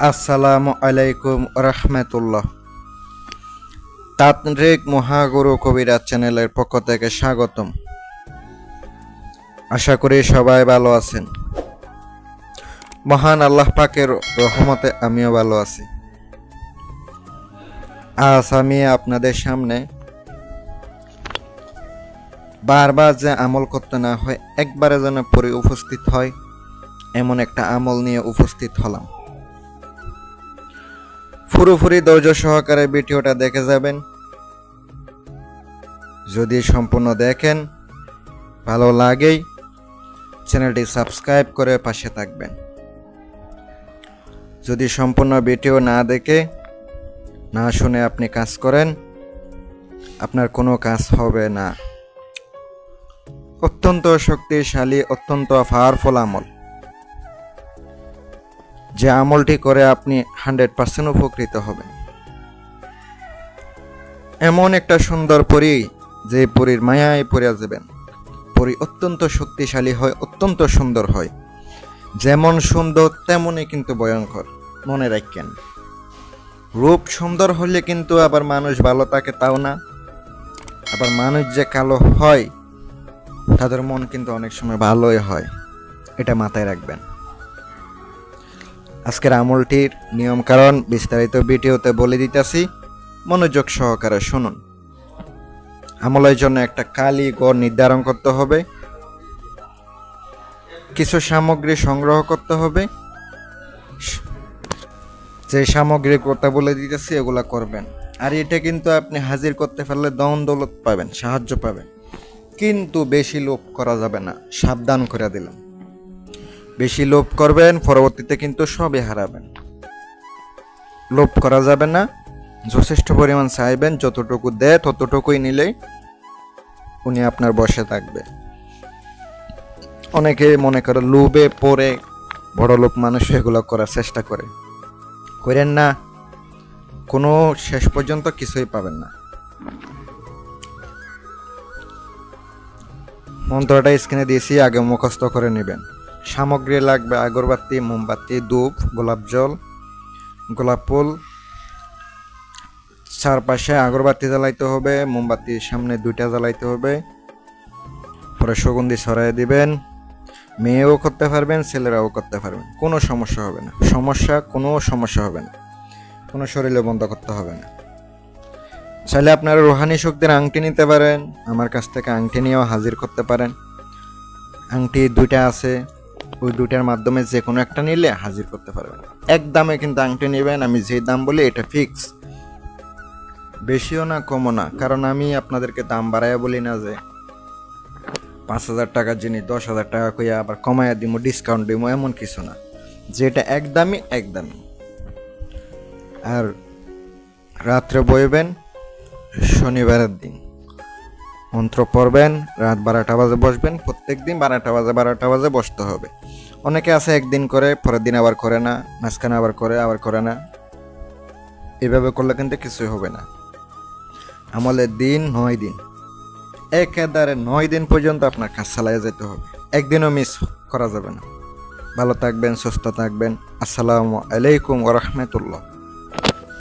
আসসালামু আলাইকুম রহমতুল্লাহ। তান্ত্রিক মহাগুরু কবিরাজ চ্যানেলের পক্ষ থেকে স্বাগতম। আশা করি সবাই ভালো আছেন। মহান আল্লাহ পাকের রহমতে আমিও ভালো আছি। আজ আমি আপনাদের সামনে বারবার যে আমল করতে না হয়, একবারে যেন পরে উপস্থিত হয়, এমন একটা আমল নিয়ে উপস্থিত হলাম। পুরোপুরি ধৈর্য সহকারে ভিডিওটা দেখে যাবেন। যদি সম্পূর্ণ দেখেন, ভালো লাগেই চ্যানেলটি সাবস্ক্রাইব করে পাশে থাকবেন। যদি সম্পূর্ণ ভিডিও না দেখে না শুনে আপনি কাজ করেন, আপনার কোনো কাজ হবে না। অত্যন্ত শক্তিশালী, অত্যন্ত পাওয়ারফুল আমল, যে আমলটি করে আপনি 100% উপকৃত হবেন। এমন একটা সুন্দর পরী, যে পরীর মায়ায় পড়ে যাবেন। পরী অত্যন্ত শক্তিশালী হয়, অত্যন্ত সুন্দর হয়। যেমন সুন্দর তেমনই কিন্তু ভয়ঙ্কর, মনে রাখেন। রূপ সুন্দর হলে কিন্তু আবার মানুষ ভালো থাকে তাও না। আবার মানুষ যে কালো হয়, তাদের মন কিন্তু অনেক সময় ভালোই হয়, এটা মাথায় রাখবেন। আজকের আমলটির নিয়ম কারণ বিস্তারিত ভিডিওতে বলে দিতেছি, মনোযোগ সহকারে শুনুন। আমলের জন্য একটা কালি গড় নির্ধারণ করতে হবে, কিছু সামগ্রী সংগ্রহ করতে হবে। যে সামগ্রীর কথা বলে দিতেছি এগুলা করবেন। আর এটা কিন্তু আপনি হাজির করতে পারলে ধন দৌলত পাবেন, সাহায্য পাবেন, কিন্তু বেশি লোভ করা যাবে না, সাবধান করে দিলাম। বেশি লোভ করবেন, পরবর্তীতে কিন্তু সবই হারাবেন। লোভ করা যাবে না, যথেষ্ট পরিমাণ চাইবেন, যতটুকু দেয় ততটুকুই নিলেই উনি আপনার বসে থাকবে। অনেকে মনে করে লোভে পড়ে বড় লোক মানুষ এগুলো করার চেষ্টা করেন না, কোনো শেষ পর্যন্ত কিছুই পাবেন না। মন্ত্রটা স্ক্রিনে দিয়েছি, আগে মুখস্থ করে নেবেন। সামগ্রী লাগবে আগরবাতি, মোমবাতি, ধূপ, গোলাপ জল, গোলাপ ফুল। চারপাশে আগরবাতি জ্বালাইতে হবে, মোমবাতির সামনে 2টা জ্বালাইতে হবে। পরে সুগন্ধি ছড়াই দিবেন। মেয়েও করতে পারবেন, ছেলেরাও করতে পারবেন, কোনো সমস্যা হবে না। কোনো সমস্যা হবে না, কোনো শরীরে বন্ধ করতে হবে না। চাইলে আপনারা রুহানি শক্তির আংটি নিতে পারেন, আমার কাছ থেকে আংটি নিয়েও হাজির করতে পারেন। আংটি 2টা আছে, ওই 2টার মাধ্যমে যে কোনো একটা নিলে হাজির করতে পারবেন। এক দামে কিন্তু আংটি নেবেন, আমি যে দাম বলি এটা ফিক্স, বেশিও না কমও না। কারণ আমি আপনাদেরকে দাম বাড়াইয়া বলি না যে 5,000 টাকার জিনিস 10,000 টাকা কইয়া আবার কমাইয়া দিব, ডিসকাউন্ট দিব, এমন কিছু না। যেটা একদমই। আর রাত্রে বইবেন শনিবারের দিন, মন্ত্র পড়বেন, রাত 12টা বাজে বসবেন। প্রত্যেক দিন 12টা বাজে বসতে হবে। অনেকে আছে একদিন করে, পরের দিন আবার করে না, মাঝখানে আবার করে না। এভাবে করলে কিন্তু কিছুই হবে না। আমলের দিন 9 দিন, একেবারে 9 দিন পর্যন্ত আপনার কাজ চালিয়ে যেতে হবে, একদিনও মিস করা যাবে না। ভালো থাকবেন, সুস্থ থাকবেন। আসসালামু আলাইকুম ওয়া রাহমাতুল্লাহ।